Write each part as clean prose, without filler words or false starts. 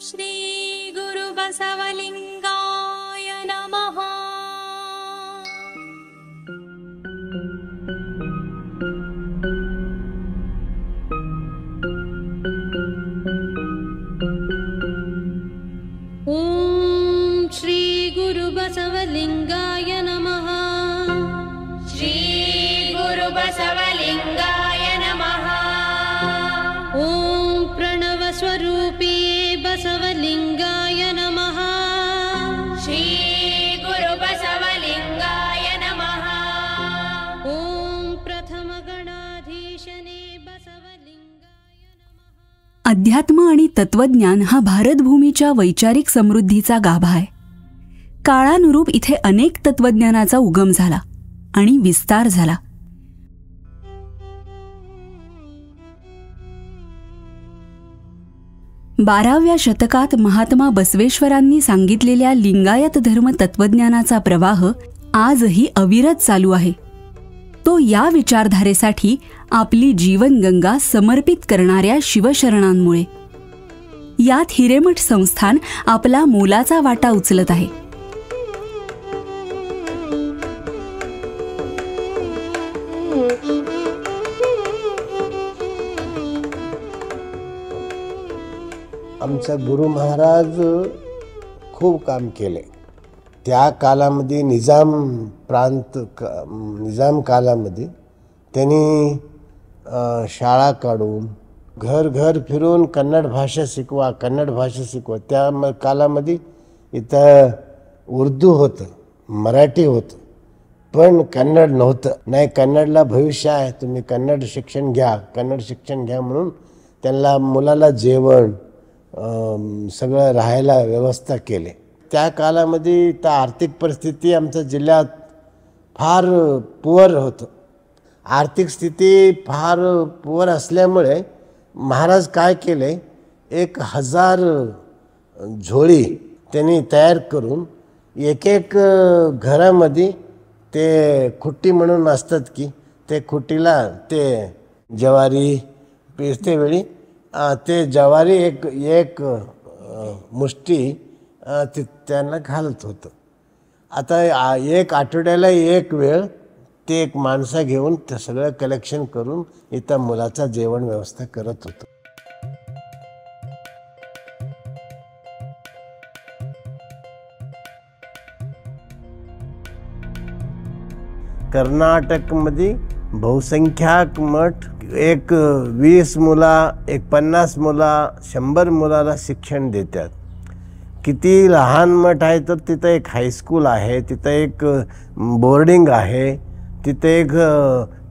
श्री गुरु बसवलिंगाय नमः। ओम श्री गुरु बसवलिंगाय नमः। श्री गुरु बसवलिंगाय नमः। ओम प्रणव स्वरूपी बसवलिंगाय नमः। श्री गुरु बसवलिंगाय नमः। ओम प्रथम गणाधीशने बसवलिंगाय नमः। अध्यात्म आणि तत्वज्ञान हा भारतभूमीच्या वैचारिक समृद्धीचा गाभा आहे. काळानुरूप इथे अनेक तत्वज्ञानाचा उगम झाला आणि विस्तार झाला. बाराव्या शतकात महात्मा बसवेश्वरांनी सांगितलेल्या लिंगायत धर्म तत्वज्ञानाचा प्रवाह आजही अविरत चालू आहे. तो या विचारधारेसाठी आपली जीवनगंगा समर्पित करणाऱ्या शिवशरणांमुळे. यात हिरेमठ संस्थान आपला मोलाचा वाटा उचलत आहे. आमचा गुरु महाराज खूप काम केले. त्या कालामध्ये निजाम कालामध्ये त्यांनी शाळा काढून घर घर फिरून कन्नड भाषा शिकवा. त्या कालामध्ये इथं उर्दू होतं, मराठी होतं, पण कन्नड नव्हतं. नाही, कन्नडला भविष्य आहे, तुम्ही कन्नड शिक्षण घ्या म्हणून त्यांना मुलाला जेवण सगळं राहायला व्यवस्था केले. त्या कालामध्ये तर आर्थिक परिस्थिती आमच्या जिल्ह्यात फार पुअर होतं. आर्थिक स्थिती फार पुअर असल्यामुळे महाराज काय केले, 1000 झोळी त्यांनी तयार करून एक घरामध्ये ते खुट्टी म्हणून असतात की ते खुट्टीला ते ज्वारी पेरते वेळी ते ज्वारी एक मुष्टी त्यांना घालत होतं. आता एक आठवड्याला एक वेळ ते एक माणसा घेऊन ते सगळं कलेक्शन करून इथं मुलाचा जेवण व्यवस्था करत होतं. कर्नाटकमध्ये बहुसंख्याक मठ 20 मुला, 50 मुला, 100 मुलाला शिक्षण देतात. किती लहान मठ आहे तर तिथं एक हायस्कूल आहे, तिथं एक बोर्डिंग आहे, तिथे एक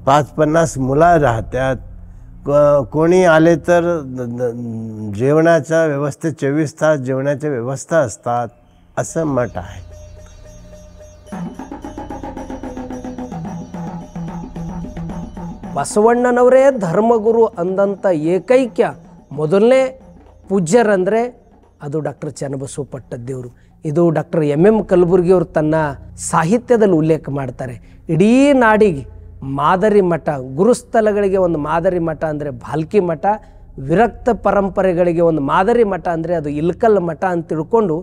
5-50 मुलं राहतात. कोणी आले तर जेवणाच्या व्यवस्था 24 तास जेवणाच्या व्यवस्था असतात. असं मठ आहे. ಬಸವಣ್ಣನವರೇ ಧರ್ಮಗುರು ಅಂದಂಥ ಏಕೈಕ ಮೊದಲನೇ ಪೂಜ್ಯರಂದರೆ ಅದು ಡಾಕ್ಟರ್ ಚನ್ನಬಸವ ಪಟ್ಟದೇವರು. ಇದು ಡಾಕ್ಟರ್ MM ಕಲಬುರ್ಗಿಯವರು ತನ್ನ ಸಾಹಿತ್ಯದಲ್ಲಿ ಉಲ್ಲೇಖ ಮಾಡ್ತಾರೆ. ಇಡೀ ನಾಡಿಗೆ ಮಾದರಿ ಮಠ, ಗುರುಸ್ಥಳಗಳಿಗೆ ಒಂದು ಮಾದರಿ ಮಠ ಅಂದರೆ ಭಾಲ್ಕಿ ಮಠ, ವಿರಕ್ತ ಪರಂಪರೆಗಳಿಗೆ ಒಂದು ಮಾದರಿ ಮಠ ಅಂದರೆ ಅದು ಇಲ್ಕಲ್ ಮಠ ಅಂತ ತಿಳ್ಕೊಂಡು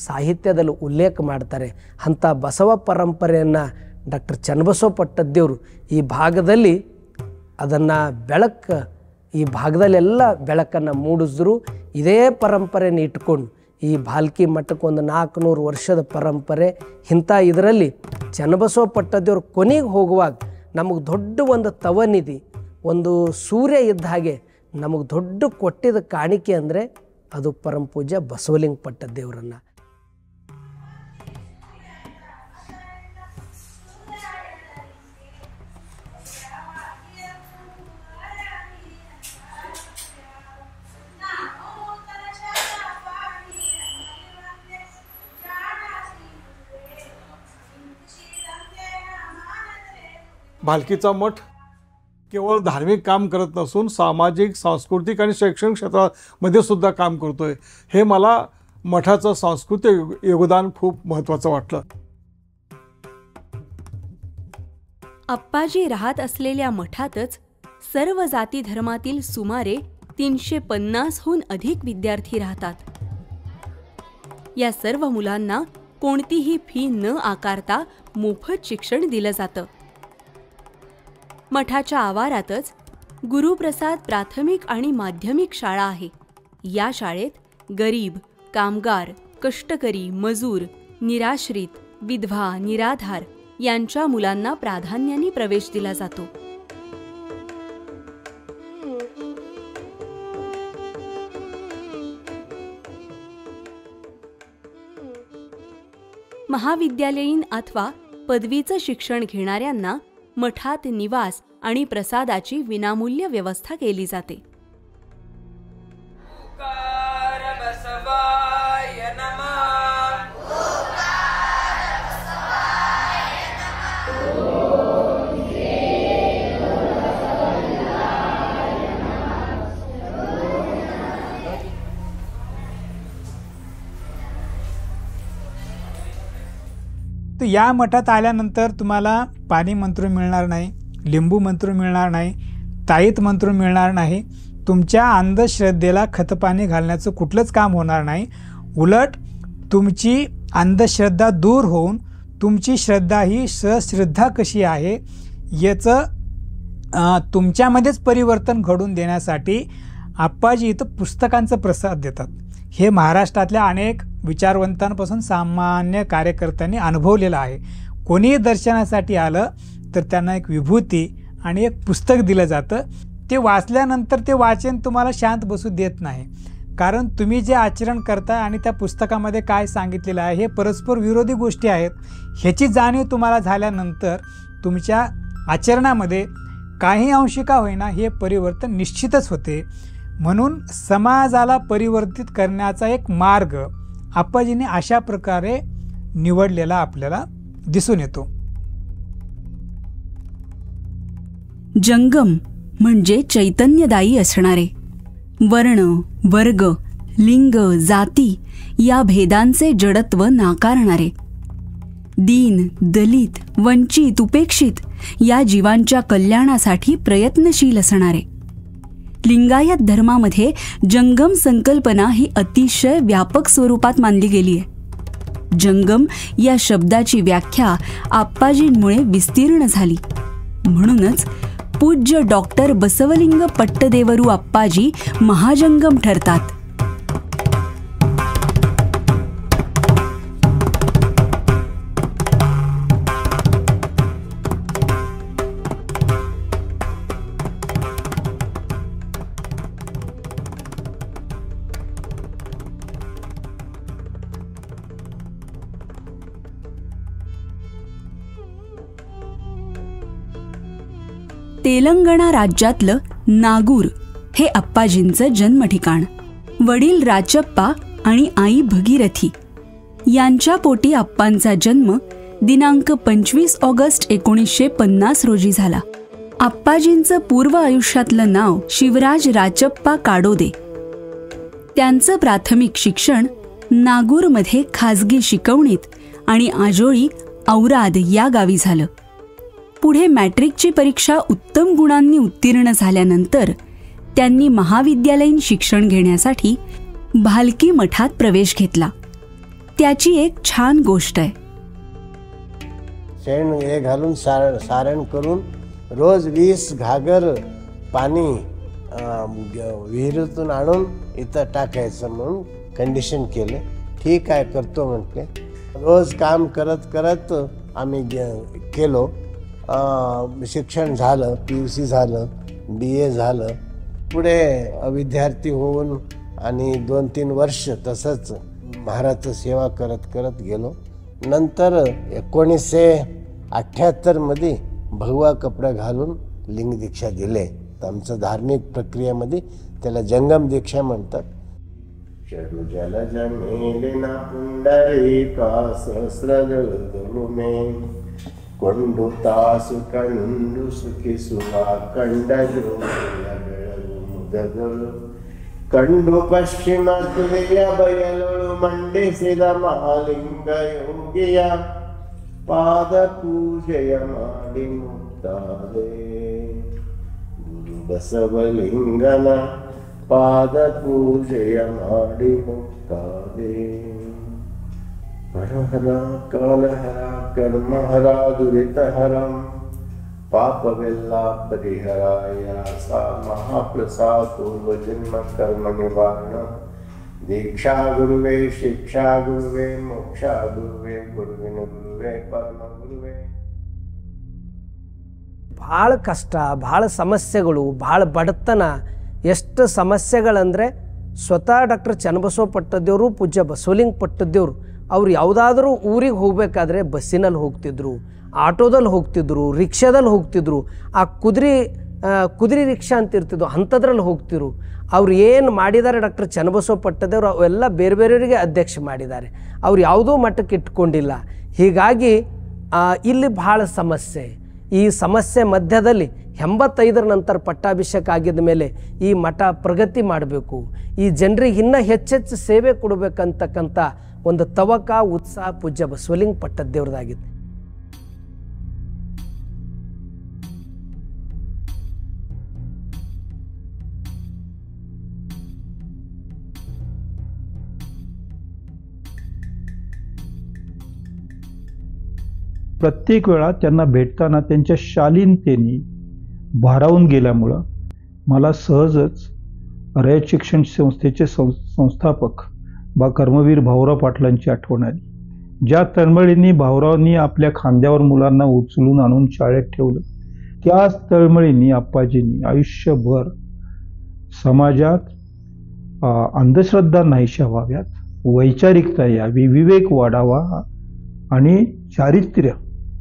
ಸಾಹಿತ್ಯದಲ್ಲಿ ಉಲ್ಲೇಖ ಮಾಡ್ತಾರೆ. ಅಂಥ ಬಸವ ಪರಂಪರೆಯನ್ನು ಡಾಕ್ಟರ್ ಚನ್ನಬಸವ ಪಟ್ಟದೇವರು ಈ ಭಾಗದಲ್ಲಿ ಅದನ್ನು ಈ ಭಾಗದಲ್ಲೆಲ್ಲ ಬೆಳಕನ್ನು ಮೂಡಿಸಿದ್ರು. ಇದೇ ಪರಂಪರೆಯನ್ನು ಇಟ್ಕೊಂಡು ಈ ಭಾಲ್ಕಿ ಮಠಕ್ಕೊಂದು 400 ವರ್ಷದ ಪರಂಪರೆ. ಇಂಥ ಇದರಲ್ಲಿ ಚನ್ನಬಸವ ಪಟ್ಟದೇವರು ಕೊನೆಗೆ ಹೋಗುವಾಗ ನಮಗೆ ದೊಡ್ಡ ಒಂದು ತವನಿಧಿ, ಒಂದು ಸೂರ್ಯ ಇದ್ದ ಹಾಗೆ ನಮಗೆ ದೊಡ್ಡ ಕೊಟ್ಟಿದ್ದ ಕಾಣಿಕೆ ಅಂದರೆ ಅದು ಪರಮಪೂಜ್ಯ ಬಸವಲಿಂಗ ಪಟ್ಟದೇವರನ್ನು. भालकीचा मठ केवळ धार्मिक काम करत नसून सामाजिक, सांस्कृतिक आणि शैक्षणिक क्षेत्रामध्ये सुद्धा काम करतोय. हे मला मठाचं सांस्कृतिक योगदान खूप महत्त्वाचं वाटलं. अप्पाजी राहत असलेल्या मठातच सर्व जाती धर्मातील सुमारे 350हून अधिक विद्यार्थी राहतात. या सर्व मुलांना कोणतीही फी न आकारता मोफत शिक्षण दिलं जातं. मठाच्या आवारातच गुरुप्रसाद प्राथमिक आणि माध्यमिक शाळा आहे. या शाळेत गरीब, कामगार, कष्टकरी, मजूर, निराश्रित, विधवा, निराधार यांच्या मुलांना प्राधान्याने प्रवेश दिला जातो. महाविद्यालयीन अथवा पदवीचं शिक्षण घेणाऱ्यांना मठात निवास आणि प्रसादाची विनामूल्य व्यवस्था केली जाते. तर या मठात आल्यानंतर तुम्हाला पाणी मंत्र मिळणार नाही, लिंबू मंत्र मिळणार नाही, ताईत मंत्र मिळणार नाही. तुमच्या अंधश्रद्धेला खतपाणी घालण्याचं कुठलंच काम होणार नाही. उलट तुमची अंधश्रद्धा दूर होऊन तुमची श्रद्धा ही सश्रद्धा कशी आहे याचं तुमच्यामध्येच परिवर्तन घडून देण्यासाठी आप्पाजी इथं पुस्तकांचं प्रसाद देतात. हे महाराष्ट्रातल्या अनेक विचारवंतांपासून सामान्य कार्यकर्त्यांनी अनुभवलेलं आहे. कोणीही दर्शनासाठी आलं तर त्यांना एक विभूती आणि एक पुस्तक दिलं जातं. ते वाचल्यानंतर ते वाचन तुम्हाला शांत बसू देत नाही, कारण तुम्ही जे आचरण करताय आणि त्या पुस्तकामध्ये काय सांगितलेलं आहे हे परस्पर विरोधी गोष्टी आहेत. ह्याची जाणीव तुम्हाला झाल्यानंतर तुमच्या आचरणामध्ये काही अंशी का होईना हे परिवर्तन निश्चितच होते. म्हणून समाजाला परिवर्तित करण्याचा एक मार्ग आप्पाजींनी अशा प्रकारे निवडलेला आपल्याला दिसून येतो. जंगम म्हणजे चैतन्यदायी असणारे, वर्ण, वर्ग, लिंग, जाती या भेदांचे जडत्व नाकारणारे, दीन, दलित, वंचित, उपेक्षित या जीवांच्या कल्याणासाठी प्रयत्नशील असणारे. लिंगायत धर्मामध्ये जंगम संकल्पना ही अतिशय व्यापक स्वरूपात मानली गेली आहे. जंगम या शब्दाची व्याख्या आप्पाजींमुळे विस्तीर्ण झाली. म्हणूनच पूज्य डॉक्टर बसवलिंग पट्टदेवरू आप्पाजी महाजंगम ठरतात. तेलंगणा राज्यातलं नागूर हे आप्पाजींचं जन्म ठिकाण. वडील राचप्पा आणि आई भगीरथी यांच्या पोटी आप्पांचा जन्म दिनांक 25 ऑगस्ट 1950 रोजी झाला. आप्पाजींचं पूर्व आयुष्यातलं नाव शिवराज राचप्पा काडोदे. त्यांचं प्राथमिक शिक्षण नागूरमध्ये खाजगी शिकवणीत आणि आजोळी औराद या गावी झालं. पुढे मॅट्रिकची परीक्षा उत्तम गुणांनी उत्तीर्ण झाल्यानंतर त्यांनी महाविद्यालयीन शिक्षण घेण्यासाठी भालकी मठात प्रवेश घेतला. त्याची एक छान गोष्ट आहे. शेण हे घालून सारण करून रोज 20 घागर पाणी विहिरीतून आणून इथं टाकायचं म्हणून कंडिशन केले. ठीक आहे करतो म्हटले. रोज काम करत करत आम्ही केलो. शिक्षण झालं, PUC झालं, BA झालं. पुढे विद्यार्थी होऊन आणि 2-3 वर्ष तसंच महाराजचं सेवा करत करत गेलो. नंतर 1978 मध्ये भगवा कपडा घालून लिंग दीक्षा दिले. आमचं धार्मिक प्रक्रियेमध्ये त्याला जंगम दीक्षा म्हणतात. चरु जलज मेलिना पुंडरीका सहस्रदळुमे ಕೊಂಡು ತಾಸು ಕಂಡು ಸುಖಿಸುವ ಕಂಡರು ಮುದಗಳು ಕಂಡು ಪಶ್ಚಿಮ ತುಳಿಯ ಬಯಲುಳು ಮಂಡಿಸಿದ ಮಹಾಲಿಂಗ ಯೋಗಿಯ ಪಾದ ಪೂಜೆಯ ಮಾಡಿ ಮುಕ್ತಾರೆ. ಗುರು ಬಸವಲಿಂಗನ ಪಾದ ಪೂಜೆಯ ಮಾಡಿ ಮುಕ್ತಾರೆ. हरहरा कालहरा कर्महरा दुरितहरम पापवेल्ला परिहराय सा महाप्रसाद पूर्वजन्म कर्म निवारण दीक्षा गुरुवे शिक्षा गुरुवे मोक्षा गुरुवे गुरुविन गुरुवे परम गुरुवे. ಭಾಳ ಕಷ್ಟ, ಭಾಳ ಸಮಸ್ಯೆಗಳು, ಭಾಳ ಬಡತನ, ಎಷ್ಟು ಸಮಸ್ಯೆಗಳಂದರೆ ಸ್ವತಃ ಡಾಕ್ಟರ್ ಚನ್ನಬಸವ ಪಟ್ಟದೇವರು, ಪೂಜ್ಯ ಬಸವಲಿಂಗ ಪಟ್ಟದೇವರು ಅವ್ರು ಯಾವುದಾದ್ರೂ ಊರಿಗೆ ಹೋಗಬೇಕಾದ್ರೆ ಬಸ್ಸಿನಲ್ಲಿ ಹೋಗ್ತಿದ್ರು, ಆಟೋದಲ್ಲಿ ಹೋಗ್ತಿದ್ರು, ರಿಕ್ಷಾದಲ್ಲಿ ಹೋಗ್ತಿದ್ರು, ಆ ಕುದುರೆ ರಿಕ್ಷಾ ಅಂತ ಇರ್ತಿದ್ವು ಅಂಥದ್ರಲ್ಲಿ ಹೋಗ್ತಿದ್ರು. ಅವ್ರು ಏನು ಮಾಡಿದ್ದಾರೆ ಡಾಕ್ಟರ್ ಚನ್ನಬಸವ ಪಟ್ಟದೇವರು ಅವೆಲ್ಲ ಬೇರೆ ಬೇರೆಯವರಿಗೆ ಅಧ್ಯಕ್ಷ ಮಾಡಿದ್ದಾರೆ. ಅವ್ರು ಯಾವುದೋ ಮಟ್ಟಕ್ಕೆ ಇಟ್ಕೊಂಡಿಲ್ಲ. ಹೀಗಾಗಿ ಇಲ್ಲಿ ಭಾಳ ಸಮಸ್ಯೆ. ಈ ಸಮಸ್ಯೆ ಮಧ್ಯದಲ್ಲಿ 85 ನಂತರ ಪಟ್ಟಾಭಿಷೇಕ ಆಗಿದ ಮೇಲೆ ಈ ಮಠ ಪ್ರಗತಿ ಮಾಡಬೇಕು, ಈ ಜನರಿಗೆ ಇನ್ನೂ ಹೆಚ್ಚೆಚ್ಚು ಸೇವೆ ಕೊಡಬೇಕಂತಕ್ಕಂಥ ಒಂದು ತವಕ ಉತ್ಸಾಹ ಪೂಜ್ಯ ಬಸವಲಿಂಗ ಪಟ್ಟದೇವ್ರದಾಗಿತ್ತು. प्रत्येक वेळा त्यांना भेटताना त्यांच्या शालीनतेने भारावून गेल्यामुळं मला सहजच रयत शिक्षण संस्थेचे संस्थापक कर्मवीर भाऊराव पाटलांची आठवण आली. ज्या तळमळींनी भाऊरावांनी आपल्या खांद्यावर मुलांना उचलून आणून शाळेत ठेवलं, त्याच तळमळींनी आप्पाजींनी आयुष्यभर समाजात अंधश्रद्धा नाहीशा व्हाव्यात, वैचारिकता यावी, विवेक वाढावा आणि चारित्र्य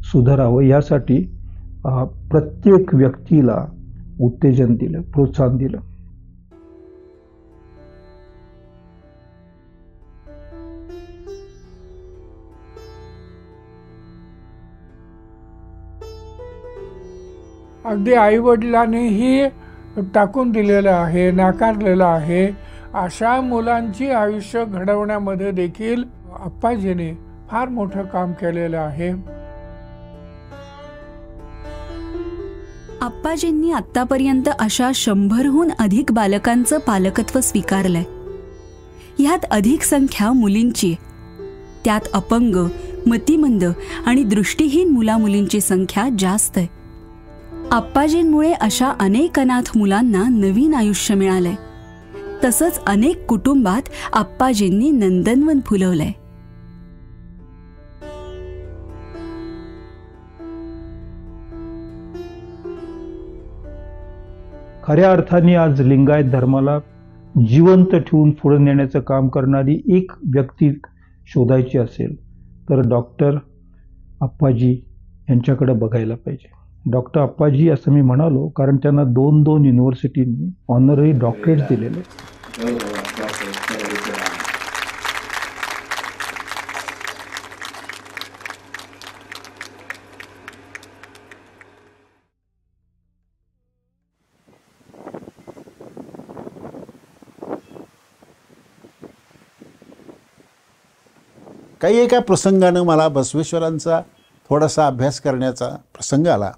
सुधारावं यासाठी प्रत्येक व्यक्तीला उत्तेजन दिलं, प्रोत्साहन दिलं. अगदी आईवडिलांनीही टाकून दिलेलं आहे, नाकारलेलं आहे. अशा मुलांची आयुष्य घडवण्यामध्ये देखील आप्पाजींनी फार मोठं काम केलेलं आहे. आप्पाजींनी आत्तापर्यंत अशा 100हून अधिक बालकांचं पालकत्व स्वीकारलंय. ह्यात अधिक संख्या मुलींची, त्यात अपंग, मतिमंद आणि दृष्टीहीन मुलामुलींची संख्या जास्त आहे. आप्पाजींमुळे अशा अनेक अनाथ मुलांना नवीन आयुष्य मिळालंय. तसंच अनेक कुटुंबात आप्पाजींनी नंदनवन फुलवलंय. खऱ्या अर्थाने आज लिंगायत धर्माला जिवंत ठेवून पुढे नेण्याचं काम करणारी एक व्यक्ती शोधायची असेल तर डॉक्टर आप्पाजी यांच्याकडे बघायला पाहिजे. डॉक्टर आप्पाजी असं मी म्हणालो कारण त्यांना 2 युनिव्हर्सिटींनी ऑनररी डॉक्टरेट दिलेले. काही एका प्रसंगानं मला बसवेश्वरांचा थोडासा अभ्यास करण्याचा प्रसंग आला.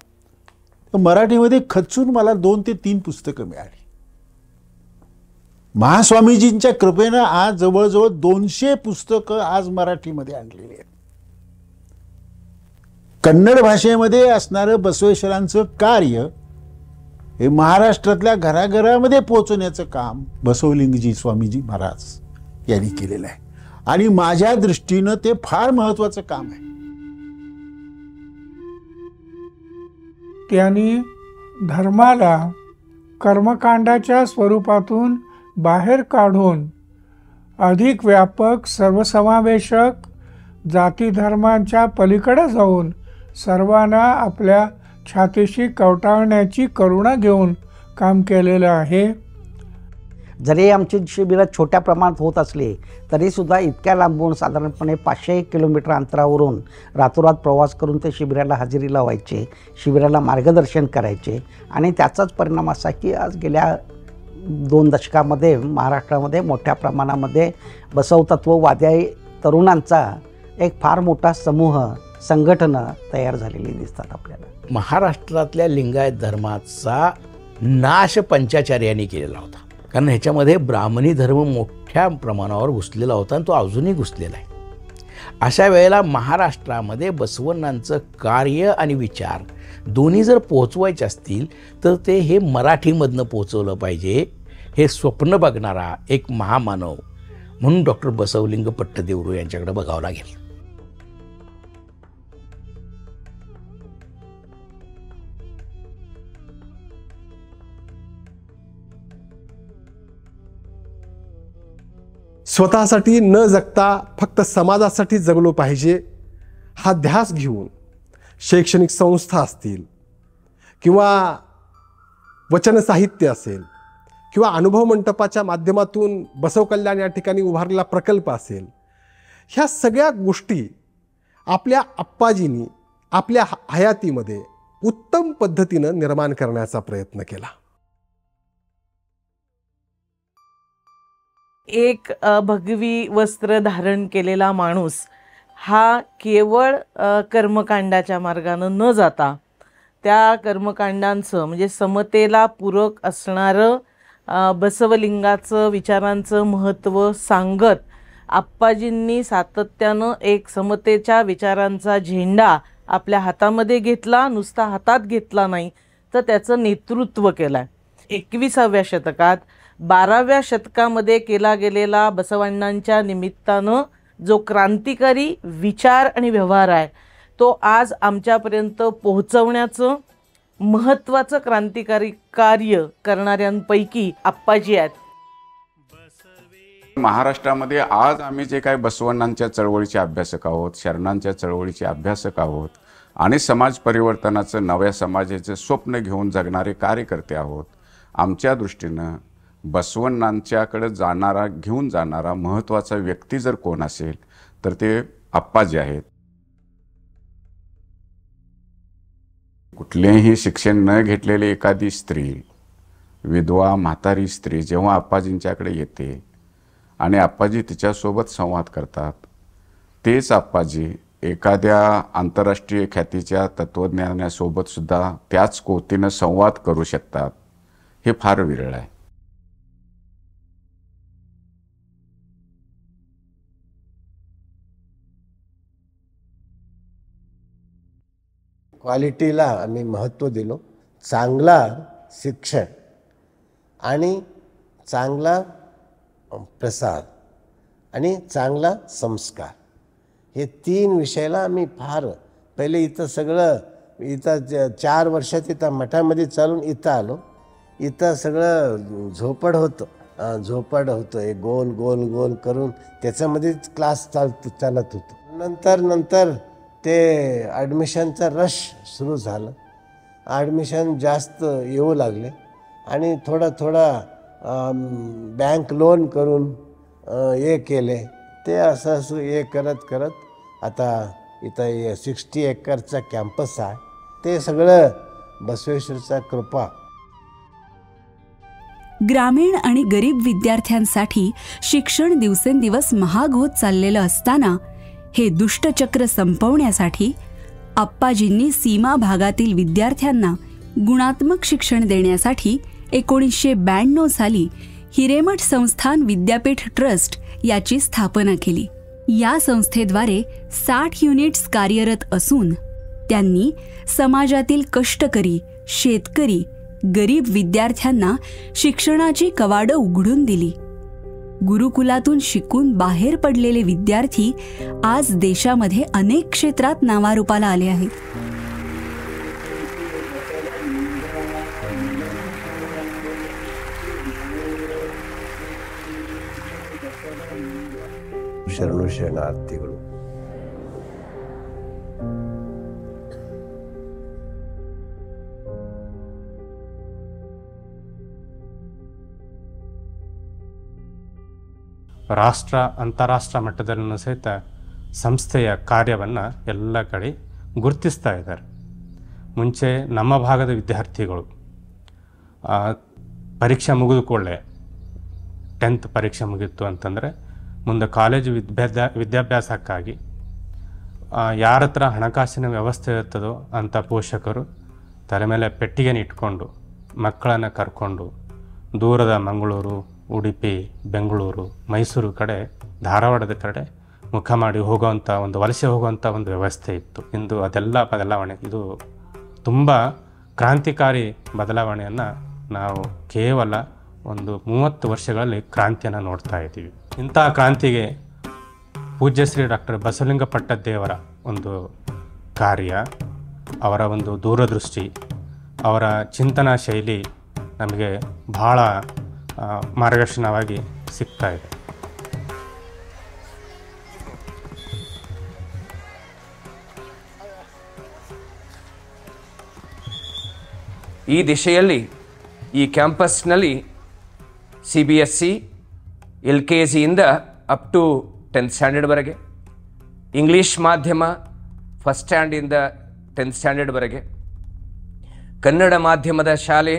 तर मराठीमध्ये खचून मला 2 ते 3 पुस्तकं मिळाली. महास्वामीजींच्या कृपेनं आज जवळजवळ 200 पुस्तकं आज मराठीमध्ये आणलेली आहेत. कन्नड भाषेमध्ये असणारं बसवेश्वरांचं कार्य हे महाराष्ट्रातल्या घराघरामध्ये पोहोचवण्याचं काम बसवलिंगजी स्वामीजी महाराज यांनी केलेलं आहे आणि माझ्या दृष्टीनं ते फार महत्त्वाचं काम आहे. त्यांनी धर्माला कर्मकांडाच्या स्वरूपातून बाहेर काढून अधिक व्यापक, सर्वसमावेशक, जाती धर्मांच्या पलीकडे जाऊन सर्वांना आपल्या छातीशी कवटाळण्याची करुणा घेऊन काम केलेलं आहे. जरी आमची शिबिरं छोट्या प्रमाणात होत असली तरीसुद्धा इतक्या लांबून साधारणपणे 500 किलोमीटर अंतरावरून रातोरात प्रवास करून ते शिबिराला हजेरी लावायचे, शिबिराला मार्गदर्शन करायचे आणि त्याचाच परिणाम असा की आज गेल्या 2 दशकामध्ये महाराष्ट्रामध्ये मोठ्या प्रमाणामध्ये बसवतत्ववादी तरुणांचा एक फार मोठा समूह, संघटना तयार झालेली दिसतात आपल्याला. महाराष्ट्रातल्या लिंगायत धर्माचा नाश पंचाचार्यांनी केलेला होता. कारण ह्याच्यामध्ये ब्राह्मणी धर्म मोठ्या प्रमाणावर घुसलेला होता आणि तो अजूनही घुसलेला आहे. अशा वेळेला महाराष्ट्रामध्ये बसवण्णांचं कार्य आणि विचार दोन्ही जर पोहोचवायचे असतील तर ते हे मराठीमधनं पोहोचवलं पाहिजे, हे स्वप्न बघणारा एक महामानव म्हणून डॉक्टर बसवलिंग पट्टदेवरू यांच्याकडे बघावं लागेल. स्वतःसाठी न जगता फक्त समाजासाठी जगलो पाहिजे हा ध्यास घेऊन शैक्षणिक संस्था असतील किंवा वचन साहित्य असेल किंवा अनुभव मंटपाच्या माध्यमातून बसव कल्याण या ठिकाणी उभारलेला प्रकल्प असेल, ह्या सगळ्या गोष्टी आपल्या आप्पाजींनी आपल्या हयातीमध्ये उत्तम पद्धतीनं निर्माण करण्याचा प्रयत्न केला. एक भगवी वस्त्र धारण केलेला माणूस हा केवळ कर्मकांडाच्या मार्गानं न जाता त्या कर्मकांडांचं म्हणजे समतेला पूरक असणारं बसवलिंगाचं विचारांचं महत्त्व सांगत आप्पाजींनी सातत्यानं एक समतेच्या विचारांचा झेंडा आपल्या हातामध्ये घेतला, नुसता हातात घेतला नाही तर त्याचं नेतृत्व केलं आहे. 21व्या शतकात 12व्या शतकामध्ये केला गेलेला बसवण्णांच्या निमित्तानं जो क्रांतिकारी विचार आणि व्यवहार आहे तो आज आमच्यापर्यंत पोहोचवण्याचं महत्त्वाचं क्रांतिकारी कार्य करणाऱ्यांपैकी आप्पाजी आहेत. महाराष्ट्रामध्ये आज आम्ही जे काही बसवण्णांच्या चळवळीचे अभ्यासक आहोत, शरणांच्या चळवळीचे अभ्यासक आहोत आणि समाज परिवर्तनाचं नव्या समाजाचं स्वप्न घेऊन जगणारे कार्यकर्ते आहोत, आमच्या दृष्टीनं बसवण्णांच्याकडे जाणारा घेऊन जाणारा महत्त्वाचा व्यक्ती जर कोण असेल तर ते आप्पाजी आहेत. कुठलेही शिक्षण न घेतलेली एखादी स्त्री, विधवा म्हातारी स्त्री जेव्हा आप्पाजींच्याकडे येते आणि आप्पाजी तिच्यासोबत संवाद करतात, तेच आप्पाजी एखाद्या आंतरराष्ट्रीय ख्यातीच्या तत्त्वज्ञानासोबत सुद्धा त्याच कोतीनं संवाद करू शकतात, हे फार विरळ आहे. क्वालिटीला आम्ही महत्त्व दिलो. चांगला शिक्षण आणि चांगला प्रसाद आणि चांगला संस्कार हे 3 विषयाला आम्ही फार पहिले इथं सगळं इथं 4 वर्षात इथं मठामध्ये चालून इथं आलो. इथं सगळं झोपड होतं एक गोल गोल गोल करून त्याच्यामध्येच क्लास चालत होतं. नंतर ते ॲडमिशनचा रश सुरू झालं. ॲडमिशन जास्त येऊ लागले आणि थोडा बँक लोन करून हे केले. ते असं हे करत आता इथं 60 एकरचा कॅम्पस आहे. ते सगळं बसवेश्वरचा कृपा. ग्रामीण आणि गरीब विद्यार्थ्यांसाठी शिक्षण दिवसेंदिवस महाग होत चाललेलं असताना हे दुष्टचक्र संपवण्यासाठी आप्पाजींनी सीमा भागातील विद्यार्थ्यांना गुणात्मक शिक्षण देण्यासाठी 1992 साली हिरेमठ संस्थान विद्यापीठ ट्रस्ट याची स्थापना केली. या संस्थेद्वारे 60 युनिट्स कार्यरत असून त्यांनी समाजातील कष्टकरी, शेतकरी, गरीब विद्यार्थ्यांना शिक्षणाची कवाडं उघडून दिली. गुरुकुलातून शिकून बाहेर पडलेले विद्यार्थी आज देशामध्ये अनेक क्षेत्रात नावारूपाला आले आहेत. ಶರಣು ಶರಣಾರ್ಥಿಗಳು. ರಾಷ್ಟ್ರ ಅಂತಾರಾಷ್ಟ್ರ ಮಟ್ಟದಲ್ಲೂ ಸಹಿತ ಸಂಸ್ಥೆಯ ಕಾರ್ಯವನ್ನು ಎಲ್ಲ ಕಡೆ ಗುರುತಿಸ್ತಾ ಇದ್ದಾರೆ. ಮುಂಚೆ ನಮ್ಮ ಭಾಗದ ವಿದ್ಯಾರ್ಥಿಗಳು ಪರೀಕ್ಷೆ ಮುಗಿದ ಕೂಡಲೇ 10th ಪರೀಕ್ಷೆ ಮುಗಿತು ಅಂತಂದರೆ ಮುಂದೆ ಕಾಲೇಜು ವಿದ್ಯಾಭ್ಯಾಸಕ್ಕಾಗಿ ಯಾರ ಹತ್ರ ಹಣಕಾಸಿನ ವ್ಯವಸ್ಥೆ ಇರ್ತದೋ ಅಂಥ ಪೋಷಕರು ತಲೆ ಮೇಲೆ ಪೆಟ್ಟಿಗೆನ ಇಟ್ಕೊಂಡು ಮಕ್ಕಳನ್ನು ಕರ್ಕೊಂಡು ದೂರದ ಮಂಗಳೂರು, ಉಡುಪಿ, ಬೆಂಗಳೂರು, ಮೈಸೂರು ಕಡೆ, ಧಾರವಾಡದ ಕಡೆ ಮುಖ ಮಾಡಿ ಹೋಗುವಂಥ ಒಂದು ವಲಸೆ ಹೋಗುವಂಥ ಒಂದು ವ್ಯವಸ್ಥೆ ಇತ್ತು. ಇಂದು ಅದೆಲ್ಲ ಬದಲಾವಣೆ, ಇದು ತುಂಬ ಕ್ರಾಂತಿಕಾರಿ ಬದಲಾವಣೆಯನ್ನು ನಾವು ಕೇವಲ ಒಂದು 30 ವರ್ಷಗಳಲ್ಲಿ ಕ್ರಾಂತಿಯನ್ನು ನೋಡ್ತಾ ಇದ್ದೀವಿ. ಇಂತಹ ಕ್ರಾಂತಿಗೆ ಪೂಜ್ಯ ಶ್ರೀ ಡಾಕ್ಟರ್ ಬಸವಲಿಂಗ ಪಟ್ಟದ್ದೇವರ ಒಂದು ಕಾರ್ಯ, ಅವರ ಒಂದು ದೂರದೃಷ್ಟಿ, ಅವರ ಚಿಂತನಾ ಶೈಲಿ ನಮಗೆ ಬಹಳ ಮಾರ್ಗದರ್ಶನವಾಗಿ ಸಿಗ್ತಾ ಇದೆ. ಈ ದಿಶೆಯಲ್ಲಿ ಈ ಕ್ಯಾಂಪಸ್ನಲ್ಲಿ CBSE LKGಯಿಂದ ಅಪ್ ಟು 10th ಸ್ಟ್ಯಾಂಡರ್ಡ್ವರೆಗೆ, ಇಂಗ್ಲೀಷ್ ಮಾಧ್ಯಮ ಫಸ್ಟ್ ಸ್ಟ್ಯಾಂಡಿಂದ 10th ಸ್ಟ್ಯಾಂಡರ್ಡ್ವರೆಗೆ, ಕನ್ನಡ ಮಾಧ್ಯಮದ ಶಾಲೆ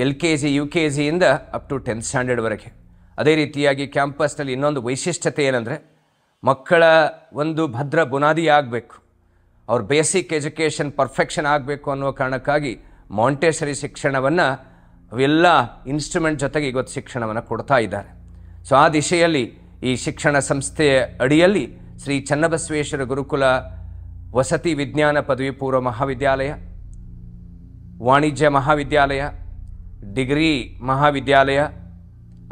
LKG UKGಯಿಂದ ಅಪ್ ಟು 10th ಸ್ಟ್ಯಾಂಡರ್ಡ್ವರೆಗೆ. ಅದೇ ರೀತಿಯಾಗಿ ಕ್ಯಾಂಪಸ್ನಲ್ಲಿ ಇನ್ನೊಂದು ವೈಶಿಷ್ಟ್ಯತೆ ಏನಂದರೆ, ಮಕ್ಕಳ ಒಂದು ಭದ್ರ ಬುನಾದಿ ಆಗಬೇಕು, ಅವ್ರ ಬೇಸಿಕ್ ಎಜುಕೇಷನ್ ಪರ್ಫೆಕ್ಷನ್ ಆಗಬೇಕು ಅನ್ನೋ ಕಾರಣಕ್ಕಾಗಿ ಮಾಂಟೆಸರಿ ಶಿಕ್ಷಣವನ್ನು ಅವೆಲ್ಲ ಇನ್ಸ್ಟ್ರೂಮೆಂಟ್ ಜೊತೆಗೆ ಇವತ್ತು ಶಿಕ್ಷಣವನ್ನು ಕೊಡ್ತಾ ಇದ್ದಾರೆ. ಸೊ ಆ ದಿಶೆಯಲ್ಲಿ ಈ ಶಿಕ್ಷಣ ಸಂಸ್ಥೆಯ ಅಡಿಯಲ್ಲಿ ಶ್ರೀ ಚನ್ನಬಸವೇಶ್ವರ ಗುರುಕುಲ ವಸತಿ ವಿಜ್ಞಾನ ಪದವಿ ಪೂರ್ವ ಮಹಾವಿದ್ಯಾಲಯ, ವಾಣಿಜ್ಯ ಮಹಾವಿದ್ಯಾಲಯ, ಡಿಗ್ರಿ ಮಹಾವಿದ್ಯಾಲಯ,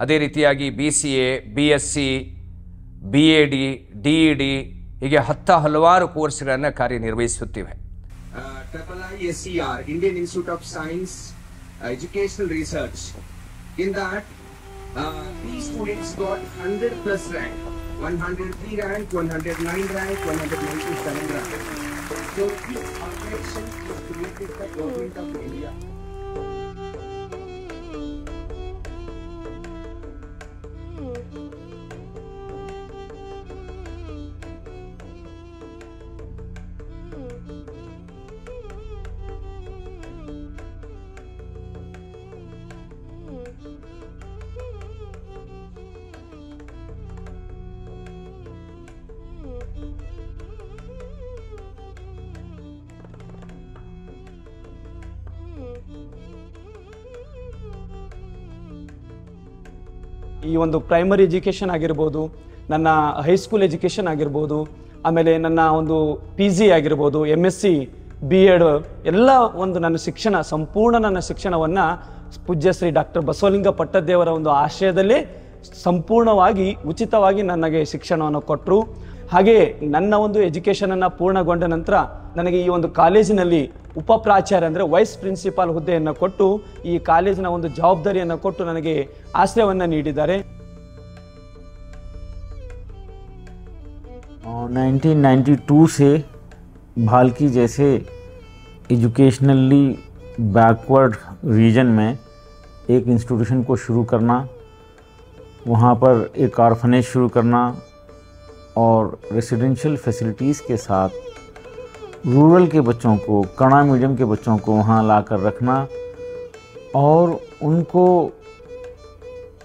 ಅದೇ ರೀತಿಯಾಗಿ BCA, BSc, BAD, DED ಹೀಗೆ ಹಲವಾರು ಕೋರ್ಸ್ಗಳನ್ನು ಕಾರ್ಯನಿರ್ವಹಿಸುತ್ತಿವೆ. IISER, Indian Institute of Science Educational Research. In that, these students got 100+ rank, 103 rank, 109 rank, 197 rank. So this affection is created by Government of India. ಈ ಒಂದು ಪ್ರೈಮರಿ ಎಜುಕೇಷನ್ ಆಗಿರ್ಬೋದು, ನನ್ನ high school education ಆಗಿರ್ಬೋದು, ಆಮೇಲೆ ನನ್ನ ಒಂದು PG ಆಗಿರ್ಬೋದು, MSc, B.Ed ಎಲ್ಲ ಒಂದು ನನ್ನ ಶಿಕ್ಷಣ, ಸಂಪೂರ್ಣ ನನ್ನ ಶಿಕ್ಷಣವನ್ನು ಪೂಜ್ಯ ಶ್ರೀ ಡಾಕ್ಟರ್ ಬಸವಲಿಂಗ ಪಟ್ಟದ್ದೇವರ ಒಂದು ಆಶಯದಲ್ಲಿ ಸಂಪೂರ್ಣವಾಗಿ ಉಚಿತವಾಗಿ ನನಗೆ ಶಿಕ್ಷಣವನ್ನು ಕೊಟ್ಟರು. ಹಾಗೆಯೇ ನನ್ನ ಒಂದು ಎಜುಕೇಷನನ್ನು ಪೂರ್ಣಗೊಂಡ ನಂತರ ನನಗೆ ಈ ಒಂದು ಕಾಲೇಜಿನಲ್ಲಿ ಉಪ ಪ್ರಾಚಾರ್ಯ ಅಂದರೆ ವೈಸ್ ಪ್ರಿನ್ಸಿಪಾಲ್ ಹುದ್ದೆಯನ್ನು ಕೊಟ್ಟು ಈ ಕಾಲೇಜಿನ ಒಂದು ಜವಾಬ್ದಾರಿಯನ್ನು ಕೊಟ್ಟು ನನಗೆ ಆಶ್ರಯವನ್ನು ನೀಡಿದ್ದಾರೆ. 1992 से भालकी जैसे एजुकेशनली बैकवर्ड रीजन में एक इंस्टीट्यूशन को शुरू करना, वहाँ पर एक ऑर्फनेज शुरू करना और रेसिडेंशियल फैसिलिटीज़ के साथ रूरल के बच्चों को, कन्नड़ मीडियम के बच्चों को वहाँ लाकर रखना और उनको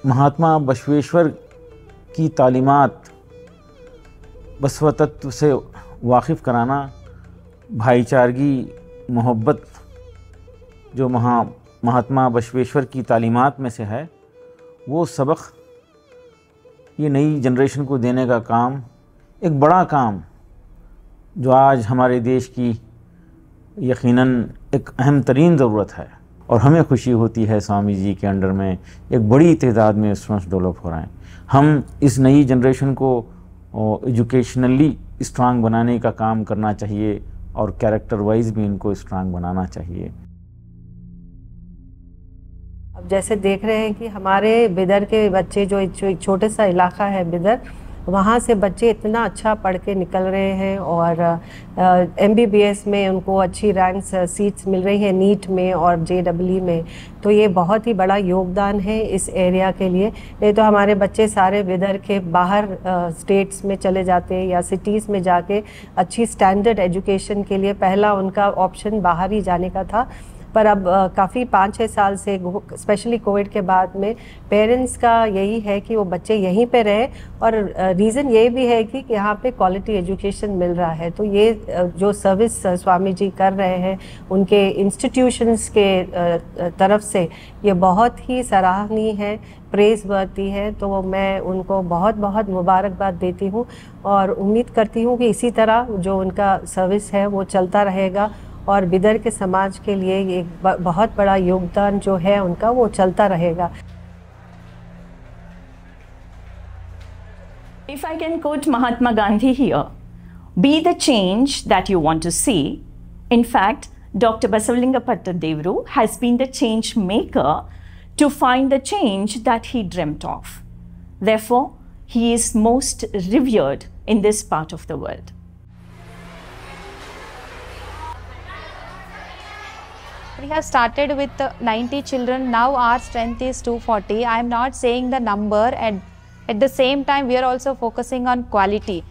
महात्मा बसवेश्वर की तालीमात, बसव तत्व से वाकिफ़ कराना, भाईचारगी, मोहब्बत जो महात्मा बसवेश्वर की तालीमात में से है, वो सबक ये नई जनरेशन को देने का काम, एक बड़ा काम जो आज हमारे देश की यकीनन एक अहम तरीन ज़रूरत है। और हमें खुशी होती है स्वामी जी के अंडर में एक बड़ी तादाद में स्टूडेंट्स डेवलप हो रहे हैं। हम इस नई जनरेशन को एजुकेशनली स्ट्रांग बनाने का काम करना चाहिए और कैरेक्टर वाइज भी इनको स्ट्रांग बनाना चाहिए। अब जैसे देख रहे हैं कि हमारे बिदर के बच्चे, जो एक छोटे सा इलाका है बिदर, वहाँ से बच्चे इतना अच्छा पढ़ के निकल रहे हैं और MBBS में उनको अच्छी रैंक्स सीट्स मिल रही हैं, नीट में और JEE में। तो ये बहुत ही बड़ा योगदान है इस एरिया के लिए। नहीं तो हमारे बच्चे सारे बिदर के बाहर स्टेट्स में चले जाते या सिटीज़ में जाके अच्छी स्टैंडर्ड एजुकेशन के लिए पहला उनका ऑप्शन बाहर ही जाने का था। पर अब काफ़ी 5-6 साल से स्पेशली कोविड के बाद में पेरेंट्स का यही है कि वो बच्चे यहीं पे रहे, और रीज़न ये भी है कि यहाँ पे क्वालिटी एजुकेशन मिल रहा है। तो ये जो सर्विस स्वामी जी कर रहे हैं उनके इंस्टीट्यूशंस के तरफ से ये बहुत ही सराहनीय है, प्रेज वर्ती है। तो मैं उनको बहुत बहुत मुबारकबाद देती हूँ और उम्मीद करती हूँ कि इसी तरह जो उनका सर्विस है वो चलता रहेगा और बिदर के समाज के लिए एक बहुत बड़ा योगदान जो है उनका वो चलता रहेगा। If I can quote Mahatma Gandhi here, be the change that you want to see. In fact, Dr. Basawalinga Pattadevru has been the change maker to find the change that he dreamt of. Therefore, he is most revered in this part of the world. We have started with 90 children. Now our strength is 240. I am not saying the number, and at the same time we are also focusing on quality.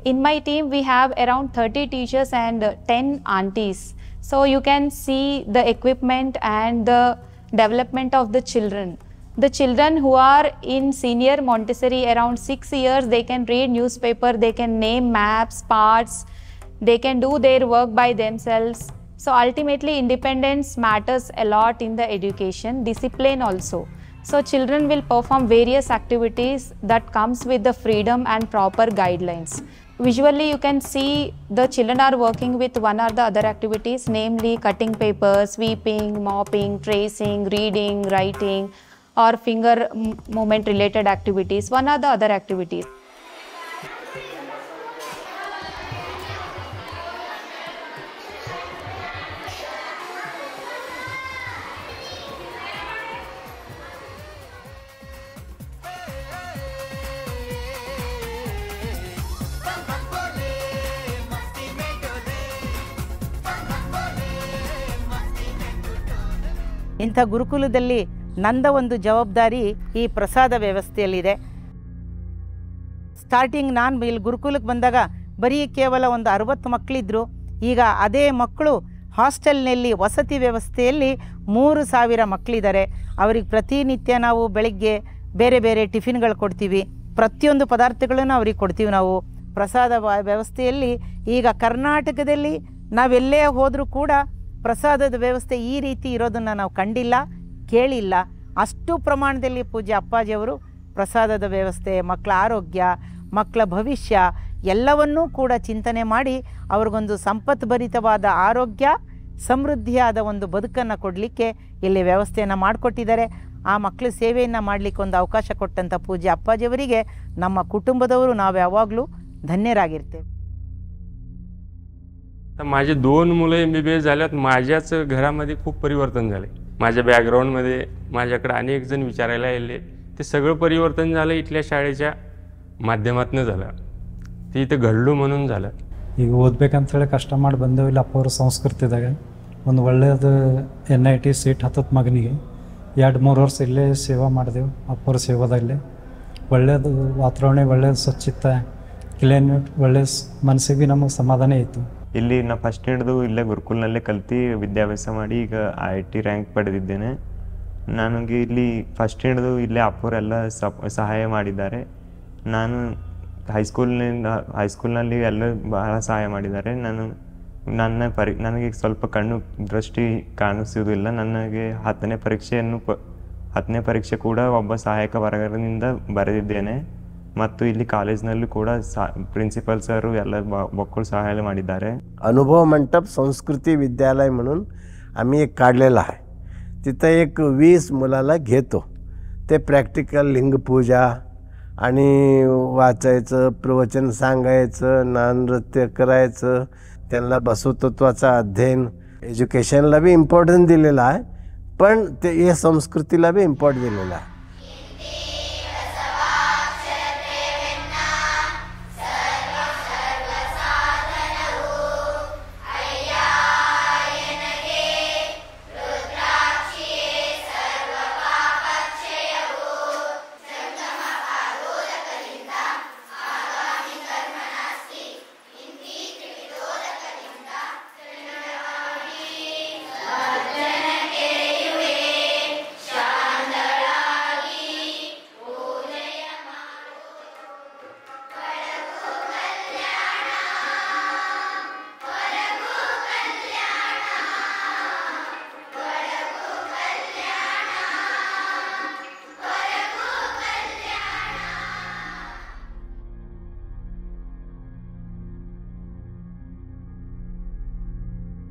In my team we have around 30 teachers and 10 aunties. So you can see the equipment and the development of the children. The children who are in senior Montessori around 6 years, they can read newspaper, they can name maps, parts, they can do their work by themselves. So ultimately independence matters a lot in the education, discipline also. So children will perform various activities that comes with the freedom and proper guidelines. Visually you can see the children are working with one or the other activities, namely cutting paper, sweeping, mopping, tracing, reading, writing, or finger movement related activities, one or the other activities. ಇಂಥ ಗುರುಕುಲದಲ್ಲಿ ನಂದ ಒಂದು ಜವಾಬ್ದಾರಿ ಈ ಪ್ರಸಾದ ವ್ಯವಸ್ಥೆಯಲ್ಲಿದೆ. Starting ನಾನು ಇಲ್ಲಿ ಗುರುಕುಲಕ್ಕೆ ಬಂದಾಗ ಬರೀ ಕೇವಲ ಒಂದು 60 ಮಕ್ಕಳಿದ್ರು. ಈಗ ಅದೇ ಮಕ್ಕಳು ಹಾಸ್ಟೆಲ್ನಲ್ಲಿ ವಸತಿ ವ್ಯವಸ್ಥೆಯಲ್ಲಿ 3000 ಮಕ್ಕಳಿದ್ದಾರೆ. ಅವರಿಗೆ ಪ್ರತಿನಿತ್ಯ ನಾವು ಬೆಳಗ್ಗೆ ಬೇರೆ ಬೇರೆ ಟಿಫಿನ್ಗಳು ಕೊಡ್ತೀವಿ, ಪ್ರತಿಯೊಂದು ಪದಾರ್ಥಗಳನ್ನು ಅವ್ರಿಗೆ ಕೊಡ್ತೀವಿ. ನಾವು ಪ್ರಸಾದ ವ್ಯವಸ್ಥೆಯಲ್ಲಿ ಈಗ ಕರ್ನಾಟಕದಲ್ಲಿ ನಾವೆಲ್ಲೇ ಹೋದರೂ ಕೂಡ ಪ್ರಸಾದದ ವ್ಯವಸ್ಥೆ ಈ ರೀತಿ ಇರೋದನ್ನು ನಾವು ಕಂಡಿಲ್ಲ, ಕೇಳಿಲ್ಲ. ಅಷ್ಟು ಪ್ರಮಾಣದಲ್ಲಿ ಪೂಜ್ಯ ಅಪ್ಪಾಜಿಯವರು ಪ್ರಸಾದದ ವ್ಯವಸ್ಥೆ, ಮಕ್ಕಳ ಆರೋಗ್ಯ, ಮಕ್ಕಳ ಭವಿಷ್ಯ ಎಲ್ಲವನ್ನೂ ಕೂಡ ಚಿಂತನೆ ಮಾಡಿ ಅವ್ರಿಗೊಂದು ಸಂಪತ್ಭರಿತವಾದ ಆರೋಗ್ಯ, ಸಮೃದ್ಧಿಯಾದ ಒಂದು ಬದುಕನ್ನು ಕೊಡಲಿಕ್ಕೆ ಇಲ್ಲಿ ವ್ಯವಸ್ಥೆಯನ್ನು ಮಾಡಿಕೊಟ್ಟಿದ್ದಾರೆ. ಆ ಮಕ್ಕಳ ಸೇವೆಯನ್ನು ಮಾಡಲಿಕ್ಕೆ ಒಂದು ಅವಕಾಶ ಕೊಟ್ಟಂಥ ಪೂಜ್ಯ ಅಪ್ಪಾಜಿಯವರಿಗೆ ನಮ್ಮ कुटुंबದವರು ನಾವು ಯಾವಾಗಲೂ ಧನ್ಯರಾಗಿರ್ತೇವೆ. माझे 2 मुलं MBBS झाल्यात. माझ्याच घरामध्ये खूप परिवर्तन झाले. माझ्या बॅकग्राऊंडमध्ये माझ्याकडे अनेक जण विचारायला आले. ते सगळं परिवर्तन झालं इथल्या शाळेच्या ಮಾಧ್ಯಮಾತ್ನೇ झालं. ते इथं घडलो म्हणून झालं. ಈಗ ಓದಬೇಕಂತೇಳಿ ಕಷ್ಟ ಮಾಡಿ ಬಂದೇವಿಲ್ಲ. ಅಪ್ಪವ್ರ ಸಂಸ್ಕೃತಿದಾಗ ಒಂದು ಒಳ್ಳೆಯದು NIT ಸೀಟ್ ಹತ್ತದ ಮಗನಿಗೆ 2-3 ವರ್ಷ ಇಲ್ಲೇ ಸೇವಾ ಮಾಡಿದೆವು. ಅಪ್ಪವ್ರ ಸೇವಾದಲ್ಲೇ ಒಳ್ಳೆಯದು ವಾತಾವರಣ, ಒಳ್ಳೆಯದು ಸ್ವಚ್ಛತೆ, ಕ್ಲೀನ್ನೆಟ್, ಒಳ್ಳೆಯ ಮನಸ್ಸಿಗೆ ಭೀ ನಮಗೆ ಸಮಾಧಾನ ಇತ್ತು. ಇಲ್ಲಿ ನಾ ಫಸ್ಟ್ ಹಿಡಿದು ಇಲ್ಲೇ ಗುರುಕುಲ್ನಲ್ಲೇ ಕಲ್ತು ವಿದ್ಯಾಭ್ಯಾಸ ಮಾಡಿ ಈಗ IIT ರ್ಯಾಂಕ್ ಪಡೆದಿದ್ದೇನೆ. ನನಗೆ ಇಲ್ಲಿ ಫಸ್ಟ್ ಹಿಡಿದು ಇಲ್ಲೇ ಅಪ್ಪವರೆಲ್ಲ ಸಹಾಯ ಮಾಡಿದ್ದಾರೆ. ನಾನು ಹೈಸ್ಕೂಲ್ನಲ್ಲಿ ಎಲ್ಲ ಬಹಳ ಸಹಾಯ ಮಾಡಿದ್ದಾರೆ. ನನಗೆ ಸ್ವಲ್ಪ ಕಣ್ಣು ದೃಷ್ಟಿ ಕಾಣಿಸುವುದಿಲ್ಲ. ನನಗೆ 10ನೇ ಪರೀಕ್ಷೆ ಕೂಡ ಒಬ್ಬ ಸಹಾಯಕ ವರ್ಗದಿಂದ ಬರೆದಿದ್ದೇನೆ. ಮತ್ತು ಇಲ್ಲಿ ಕಾಲೇಜ್ನಲ್ಲೂ ಕೂಡ प्रिन्सिपल सर ಎಲ್ಲ बक्कळ सहाय्य ಮಾಡಿದ್ದಾರೆ. अनुभव मंडप संस्कृती विद्यालय म्हणून आम्ही एक काढलेला आहे. तिथं एक 20 मुलाला घेतो. ते प्रॅक्टिकल लिंगपूजा आणि वाचायचं, प्रवचन सांगायचं, नृत्य करायचं, त्यांना बसवतत्वाचा अध्ययन, एज्युकेशनला बी इम्पॉर्टन्स दिलेला आहे, पण ते हे संस्कृतीला बी इम्पॉर्टन्स दिलेला आहे. Jai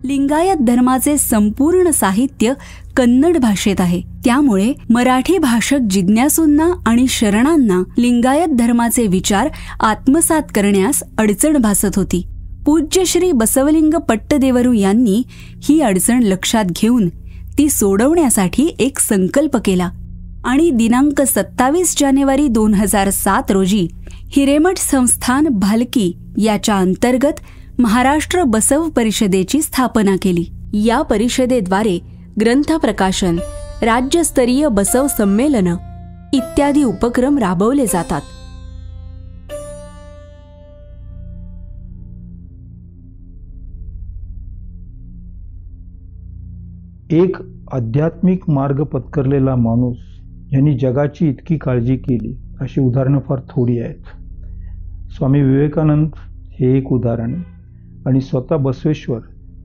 लिंगायत धर्माचे संपूर्ण साहित्य कन्नड भाषेत आहे. त्यामुळे मराठी भाषक जिज्ञासूंना आणि शरणांना लिंगायत धर्माचे विचार आत्मसात करण्यास अडचण भासत होती. पूज्य श्री बसवलिंग पट्टदेवरू यांनी ही अडचण लक्षात घेऊन ती सोडवण्यासाठी एक संकल्प केला आणि दिनांक 27 जानेवारी 2007 रोजी हिरेमठ संस्थान भालकी याच्या अंतर्गत महाराष्ट्र बसव परिषदेची स्थापना केली. या परिषदेद्वारे ग्रंथ प्रकाशन, राज्यस्तरीय बसव संमेलन इत्यादी उपक्रम राबवले जातात. एक आध्यात्मिक मार्ग पत्करलेला माणूस यांनी जगाची इतकी काळजी केली अशी उदाहरणं फार थोडी आहेत. स्वामी विवेकानंद हे एक उदाहरण आहे आणि स्वतः बसवेश्वर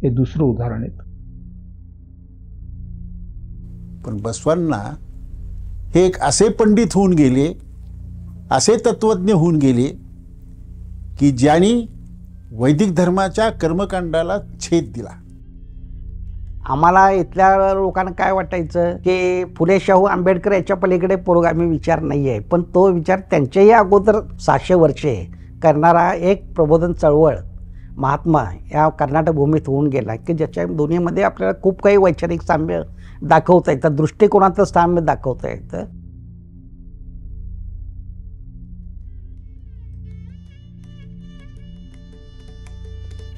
हे दुसरं उदाहरण आहे. पण बसवांना हे एक असे पंडित होऊन गेले, असे तत्वज्ञ होऊन गेले की ज्यांनी वैदिक धर्माच्या कर्मकांडाला छेद दिला. आम्हाला इथल्या लोकांना काय वाटायचं की फुले शाहू आंबेडकर याच्या पलीकडे पुरोगामी विचार नाही आहे, पण तो विचार त्यांच्याही अगोदर 600 वर्षे करणारा एक प्रबोधन चळवळ महात्मा या कर्नाटक भूमीत होऊन गेला की ज्याच्या दोन्हीमध्ये आपल्याला खूप काही वैचारिक साम्य दाखवता येतं, दृष्टिकोनाचं साम्य दाखवता येतं.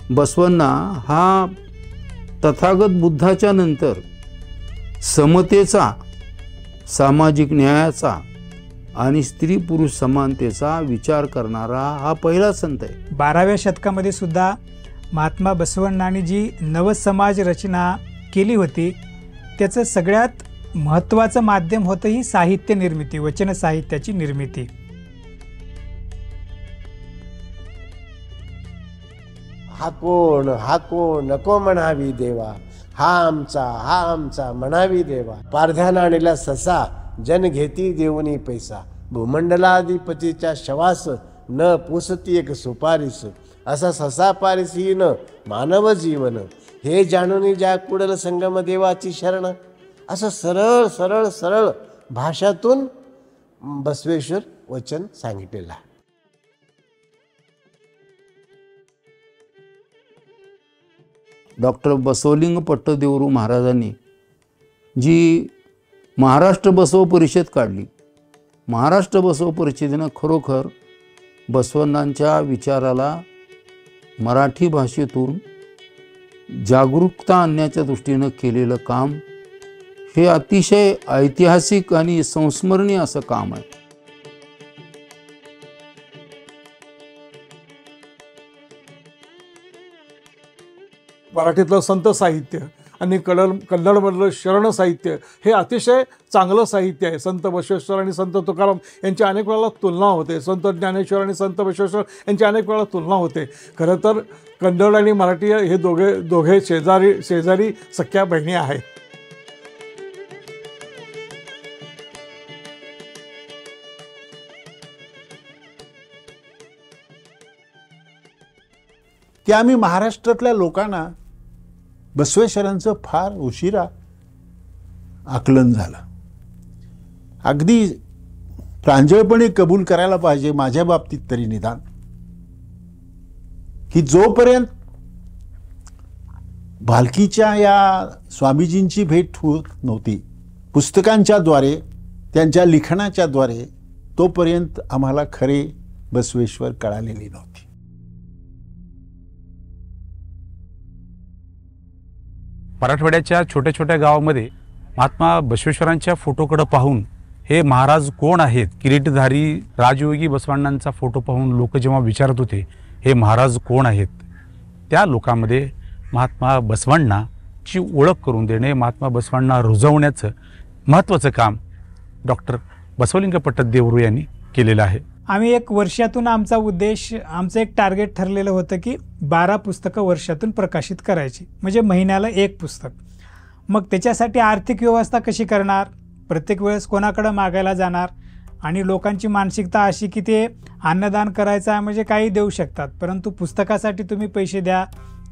बसवांना हा तथागत बुद्धाच्या नंतर समतेचा, सामाजिक न्यायाचा आणि स्त्री पुरुष समानतेचा विचार करणारा हा पहिला संत आहे. 12व्या शतकामध्ये सुद्धा महात्मा बसवण्णांनी जी नवसमाज रचना केली होती त्याचं सगळ्यात महत्त्वाचं माध्यम होतं ही साहित्य निर्मिती, वचन साहित्याची निर्मिती. हा कोण नको म्हणावी देवा, हा आमचा म्हणावी देवा. पारध्याना आणला ससा, जन घेती देऊनी पैसा. भूमंडलाधिपतीच्या शवास न पुसती एक सुपारीस. असा ससा पारिसीन मानव जीवन, हे जाणून ज्या कुडल संगम देवाची शरण. असं सरळ सरळ सरळ भाषातून बसवेश्वर वचन सांगितलेलं आहे. डॉक्टर बसवलिंग पट्टदेवरू महाराजांनी जी महाराष्ट्र बसव परिषद काढली, महाराष्ट्र बसव परिषदेनं खरोखर बसवण्णांच्या विचाराला मराठी भाषेतून जागरूकता आणण्याच्या दृष्टीनं केलेलं काम हे अतिशय ऐतिहासिक आणि संस्मरणीय असं काम आहे. मराठीतलं संत साहित्य आणि कन्नडमधलं शरण साहित्य हे अतिशय चांगलं साहित्य आहे. संत बसवेश्वर आणि संत तुकाराम यांची अनेक वेळेला तुलना होते, संत ज्ञानेश्वर आणि संत बसवेश्वर यांची अनेक वेळेला तुलना होते. खरं तर कन्नड आणि मराठी हे दोघे शेजारी सख्या बहिणी आहेत. की आम्ही महाराष्ट्रातल्या लोकांना बसवेश्वरांचं फार उशिरा आकलन झालं. अगदी प्रांजळपणे कबूल करायला पाहिजे माझ्या बाबतीत तरी निदान, की जोपर्यंत भालकीच्या या स्वामीजींची भेट होत नव्हती पुस्तकांच्या द्वारे, त्यांच्या लिखाणाच्या द्वारे, तोपर्यंत आम्हाला खरे बसवेश्वर कळालेली नव्हती. मराठवाड्याच्या छोट्या छोट्या गावामध्ये महात्मा बसवेश्वरांच्या फोटोकडे पाहून हे महाराज कोण आहेत, किरीटधारी राजयोगी बसवण्णांचा फोटो पाहून लोक जेव्हा विचारत होते हे महाराज कोण आहेत, त्या लोकांमध्ये महात्मा बसवण्णाची ओळख करून देणे, महात्मा बसवण्णा रुजवण्याचं महत्त्वाचं काम डॉक्टर बसवलिंग पट्टदेवरू यांनी केलेलं आहे. आम्ही एक वर्षातून आमचा उद्देश, आमचं एक टार्गेट ठरलेलं होतं की 12 पुस्तकं वर्षातून प्रकाशित करायची, म्हणजे महिन्याला एक पुस्तक. मग त्याच्यासाठी आर्थिक व्यवस्था कशी करणार, प्रत्येक वेळेस कोणाकडं मागायला जाणार, आणि लोकांची मानसिकता अशी की ते अन्नदान करायचं आहे म्हणजे काही देऊ शकतात, परंतु पुस्तकासाठी तुम्ही पैसे द्या,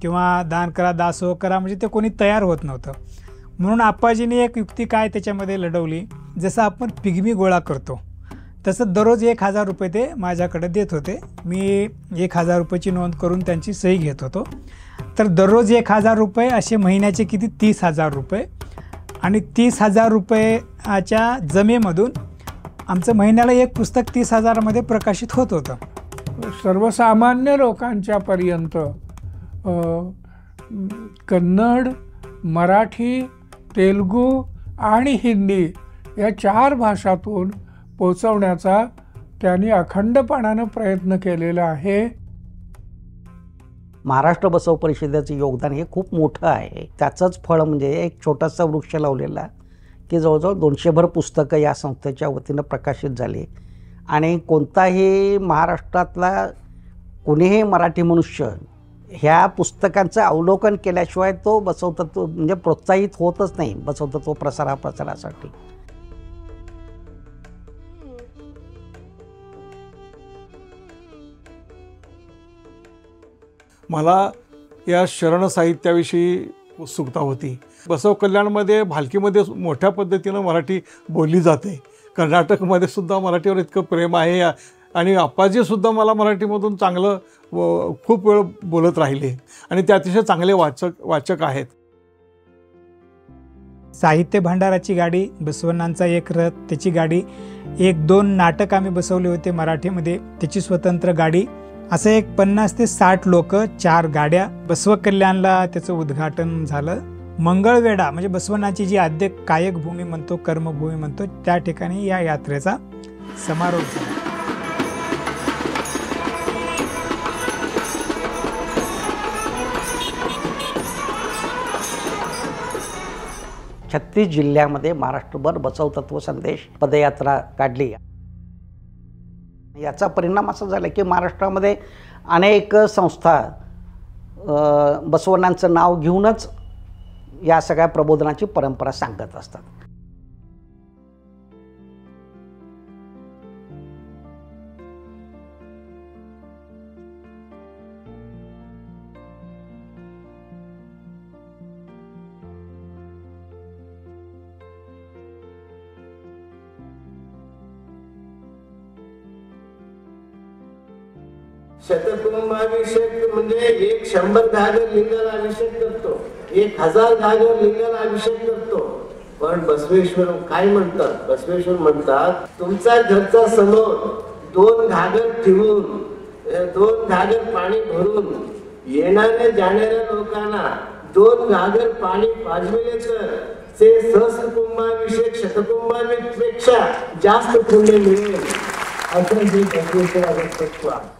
किंवा दान करा दासोह करा म्हणजे ते कोणी तयार होत नव्हतं. म्हणून आप्पाजीने एक युक्ती काय त्याच्यामध्ये लढवली, जसं आपण पिगमी गोळा करतो तसं दररोज 1000 रुपये ते माझ्याकडे देत होते. मी 1000 रुपयाची नोंद करून त्यांची सही घेत होतो. तर दररोज 1000 रुपये असे महिन्याचे किती 30,000 रुपये आणि 30,000 रुपयाच्या जमेमधून आमचं महिन्याला एक पुस्तक 30,000मध्ये प्रकाशित होत होतं. सर्वसामान्य लोकांच्या पर्यंत कन्नड, मराठी, तेलुगू आणि हिंदी या 4 भाषातून पोचवण्याचा त्यांनी अखंडपणानं प्रयत्न केलेला आहे. महाराष्ट्र बसव परिषदेचं योगदान हे खूप मोठं आहे. त्याचंच फळ म्हणजे एक छोटासा वृक्ष लावलेला की जवळजवळ 200 पुस्तकं या संस्थेच्या वतीनं प्रकाशित झाली आणि कोणताही महाराष्ट्रातला कोणीही मराठी मनुष्य ह्या पुस्तकांचं अवलोकन केल्याशिवाय तो बसवतत्व म्हणजे प्रोत्साहित होतच नाही बसवतत्व प्रसारासाठी. मला या शरण साहित्याविषयी उत्सुकता होती. बसव कल्याणमध्ये भालकीमध्ये मोठ्या पद्धतीनं मराठी बोलली जाते. कर्नाटकमध्ये सुद्धा मराठीवर इतकं प्रेम आहे आणि आप्पाजीसुद्धा मला मराठीमधून चांगलं खूप वेळ बोलत राहिले आणि ते अतिशय चांगले वाचक आहेत. साहित्य भांडाराची गाडी, बसवण्णांचा एक रथ, त्याची गाडी, 1-2 नाटक आम्ही बसवले होते मराठीमध्ये, त्याची स्वतंत्र गाडी, असं एक 50 ते 60 लोक, 4 गाड्या. बसव कल्याणला त्याचं उद्घाटन झालं. मंगळवेढा म्हणजे बसवण्णाची जी आद्य कायक भूमी म्हणतो, कर्मभूमी म्हणतो, त्या ठिकाणी या यात्रेचा समारोप झाला. छत्तीस जिल्ह्यामध्ये महाराष्ट्रभर बसव तत्व संदेश पदयात्रा काढली. याचा परिणाम असा झाला की महाराष्ट्रामध्ये अनेक संस्था बसवण्णांचं नाव घेऊनच या सगळ्या प्रबोधनाची परंपरा सांगत असतात. शतकुंभाभिषेक म्हणजे 100 घागर लिंगाला अभिषेक करतो, 1000 घागर लिंगाला अभिषेक करतो. पण बसवेश्वर काय म्हणतात? बसवेश्वर म्हणतात तुमचा घरचा समोर 2 घागर ठेवून 2 घागर पाणी भरून येणाऱ्या जाणाऱ्या लोकांना 2 घागर पाणी पाजविले तर ते सहस्रकुंभाभिषेक शतकुंभापेक्षा जास्त पुण्य मिळेल असं जे बसवेश्वर तत्व आहे.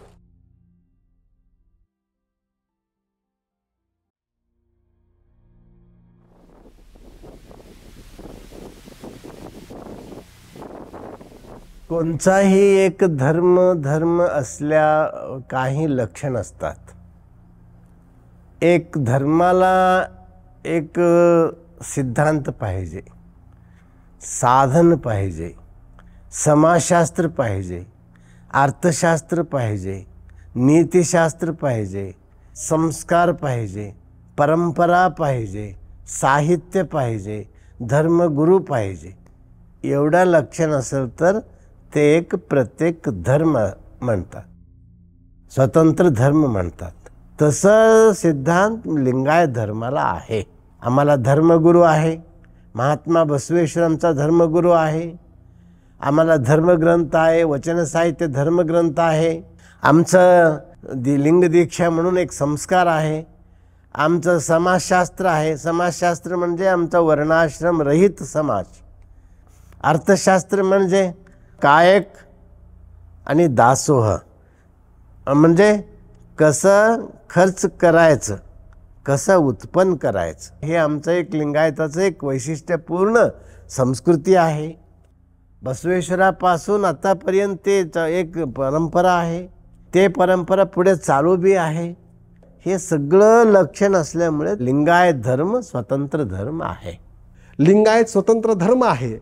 कोणताही एक धर्म असल्या काही लक्षण असतात. एक धर्माला एक सिद्धांत पाहिजे, साधन पाहिजे, समाजशास्त्र पाहिजे, अर्थशास्त्र पाहिजे, नीतिशास्त्र पाहिजे, संस्कार पाहिजे, परंपरा पाहिजे, साहित्य पाहिजे, धर्मगुरू पाहिजे. एवढं लक्षण असेल तर ते एक प्रत्येक धर्म म्हणतात, स्वतंत्र धर्म म्हणतात. तसं सिद्धांत लिंगायत धर्माला आहे. आम्हाला धर्मगुरू आहे, महात्मा बसवेश्वरांचा धर्मगुरू आहे. आम्हाला धर्मग्रंथ आहे, वचन साहित्य धर्मग्रंथ आहे. आमचं लिंग दीक्षा म्हणून एक संस्कार आहे. आमचं समाजशास्त्र आहे. समाजशास्त्र म्हणजे आमचा वर्णाश्रम रहित समाज. अर्थशास्त्र म्हणजे कायक आणि दासोह म्हणजे कसं खर्च करायचं, कसं उत्पन्न करायचं, हे आमचं एक लिंगायताचं एक वैशिष्ट्यपूर्ण संस्कृती आहे. बसवेश्वरापासून आतापर्यंत ते एक परंपरा आहे. ते परंपरा पुढे चालू बी आहे. हे सगळं लक्षण असल्यामुळे लिंगायत धर्म स्वतंत्र धर्म आहे. लिंगायत स्वतंत्र धर्म आहे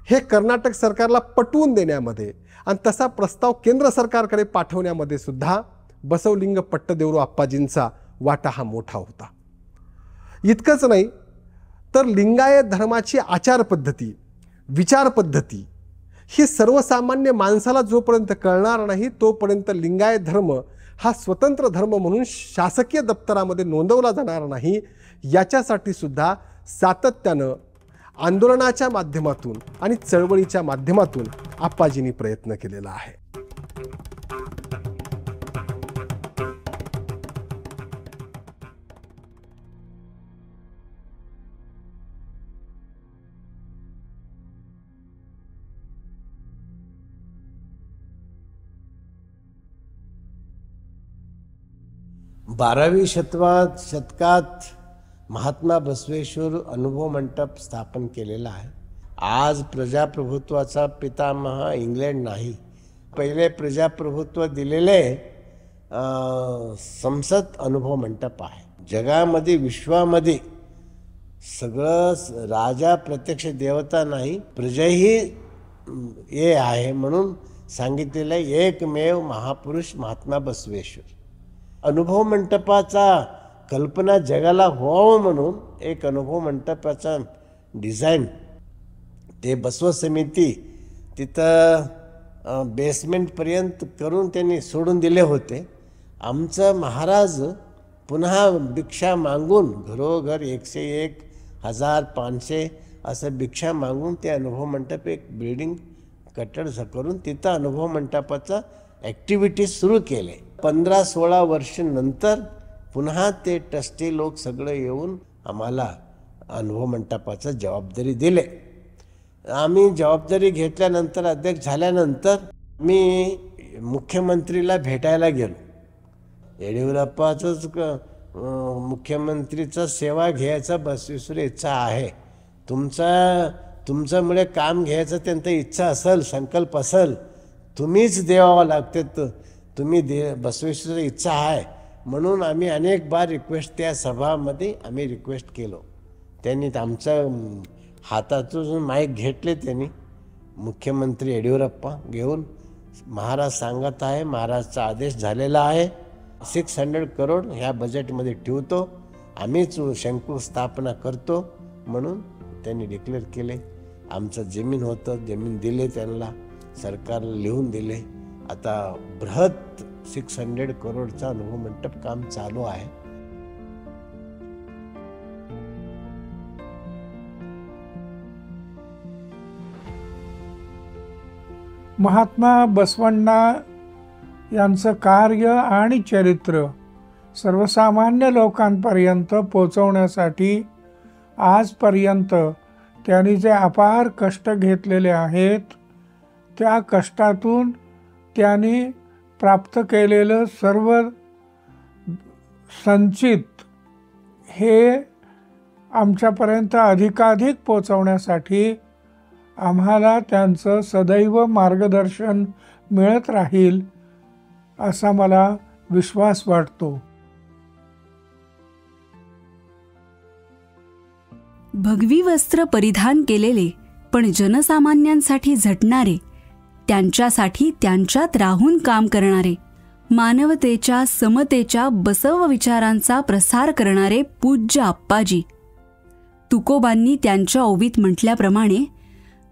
हे कर्नाटक सरकारला पटवून देण्यामध्ये आणि तसा प्रस्ताव केंद्र सरकारकडे पाठवण्यामध्ये सुद्धा बसवलिंग पट्टदेवरू आप्पाजींचा वाटा हा मोठा होता. इतकंच नाही तर लिंगायत धर्माची आचारपद्धती, विचारपद्धती ही सर्वसामान्य माणसाला जोपर्यंत कळणार नाही तोपर्यंत लिंगायत धर्म हा स्वतंत्र धर्म म्हणून शासकीय दप्तरामध्ये नोंदवला जाणार नाही. याच्यासाठी सुद्धा सातत्यानं आंदोलनाच्या माध्यमातून आणि चळवळीच्या माध्यमातून आप्पाजींनी प्रयत्न केलेला आहे. बारावी शतकात महात्मा बसवेश्वर अनुभव मंडप स्थापन केलेला आहे. आज प्रजाप्रभुत्वाचा पितामह इंग्लंड नाही, पहिले प्रजाप्रभुत्व दिलेले संसद अनुभव मंडप आहे. जगामध्ये विश्वामध्ये सगळं राजा प्रत्यक्ष देवता नाही, प्रजाही हे आहे म्हणून सांगितलेलं एकमेव महापुरुष महात्मा बसवेश्वर. अनुभव मंडपाचा कल्पना जगाला व्हावं म्हणून एक अनुभव मंडपाचा डिझाईन ते बसव समिती तिथं बेसमेंटपर्यंत करून त्यांनी सोडून दिले होते. आमचं महाराज पुन्हा भिक्षा मागून घरोघर 101, 1000, 500 असं भिक्षा मागून ते अनुभव मंडप एक बिल्डिंग कట్టड करून तिथं अनुभव मंडपाचा ॲक्टिव्हिटीज सुरू केले. 15-16 वर्ष नंतर पुन्हा ते ट्रस्टी लोक सगळं येऊन आम्हाला अनुभव मंडपाचा जबाबदारी दिले. आम्ही जबाबदारी घेतल्यानंतर अध्यक्ष झाल्यानंतर मी मुख्यमंत्रीला भेटायला गेलो. येडियुरप्पाचंच मुख्यमंत्रीचा सेवा घ्यायचा बसवेश्वर इच्छा आहे. तुमच्यामुळे काम घ्यायचं त्यांचं इच्छा असेल, संकल्प असेल, तुम्हीच द्यावं लागते. तुम्ही बसवेश्वर इच्छा आहे म्हणून आम्ही अनेक बार रिक्वेस्ट त्या सभामध्ये आम्ही रिक्वेस्ट केलो. त्यांनी आमचं हातातून माईक घेतले. त्यांनी मुख्यमंत्री येडियुरप्पा घेऊन महाराज सांगत आहे, महाराजचा आदेश झालेला आहे, 600 करोड ह्या बजेटमध्ये ठेवतो, आम्हीच शंकुस्थापना करतो म्हणून त्यांनी डिक्लेअर केले. आमचं जमीन होतं, जमीन दिले त्यांना, सरकारला लिहून दिले. आता बृहत 600 करोडचा अनुभव मंडप काम चालू आहे. महात्मा बसवण्णा यांचं कार्य आणि चरित्र सर्वसामान्य लोकांपर्यंत पोचवण्यासाठी आजपर्यंत त्यांनी जे अपार कष्ट घेतलेले आहेत, त्या कष्टातून त्यांनी प्राप्त केलेलं सर्व संचित हे आमच्यापर्यंत अधिकाधिक पोचवण्यासाठी आम्हाला त्यांचं सदैव मार्गदर्शन मिळत राहील असा मला विश्वास वाटतो. भगवी वस्त्र परिधान केलेले पण जनसामान्यांसाठी झटणारे, त्यांच्यासाठी त्यांच्यात राहून काम करणारे, मानवतेच्या समतेच्या बसव विचारांचा प्रसार करणारे पूज्य आप्पाजी. तुकोबांनी त्यांच्या ओवीत म्हटल्याप्रमाणे,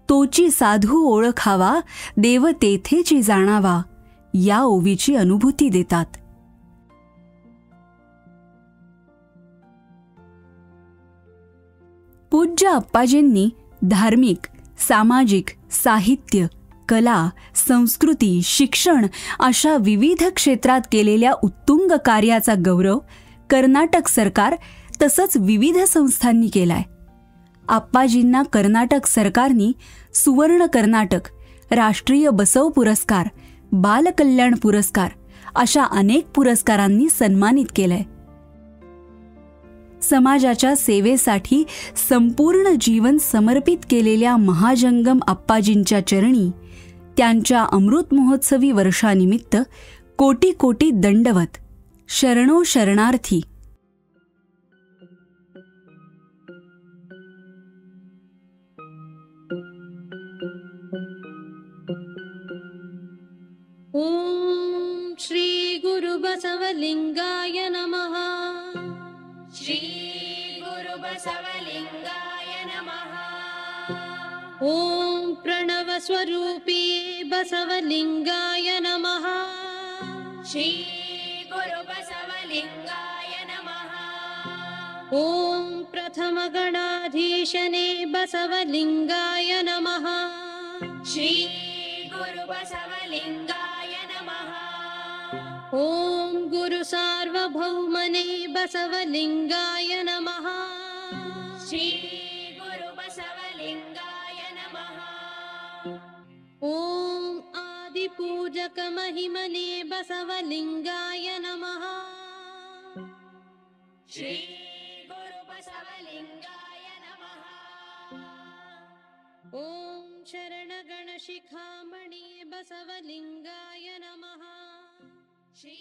तोची साधू ओळखावा, देव तेथेची जाणावा, या ओवीची अनुभूती देतात. पूज्य आप्पाजींनी धार्मिक, सामाजिक, साहित्य, कला, संस्कृती, शिक्षण अशा विविध क्षेत्रात केलेल्या उत्तुंग कार्याचा गौरव कर्नाटक सरकार तसंच विविध संस्थांनी केलाय. आप्पाजींना कर्नाटक सरकारने सुवर्ण कर्नाटक, राष्ट्रीय बसव पुरस्कार, बालकल्याण पुरस्कार अशा अनेक पुरस्कारांनी सन्मानित केलंय. समाजाच्या सेवेसाठी संपूर्ण जीवन समर्पित केलेल्या महाजंगम आप्पाजींच्या चरणी त्यांच्या अमृत महोत्सवी वर्षानिमित्त कोटी कोटी दंडवत. शरणो शरणार्थी. ओम श्री गुरु बसवलिंगाय नमः। श्री गुरु बसवलिंगाय नमः। ॐ प्रणव स्वरूपी बसवलिंगाय नमः। श्री गुरु बसवलिंगाय नमः। ॐ प्रथम गणाधीशने बसवलिंगाय नमः। श्री गुरु बसवलिंगाय नमः। ॐ गुरु सार्वभौमने बसवलिंगाय नमः। श्री गुरु बसवलिंगाय नमः। ॐ आदिपूजक महिमने बसवलिंगाय नमः। श्री गुरु बसवलिंगाय नमः। ॐ शरणगण शिखामणि बसवलिंगाय नमः। श्री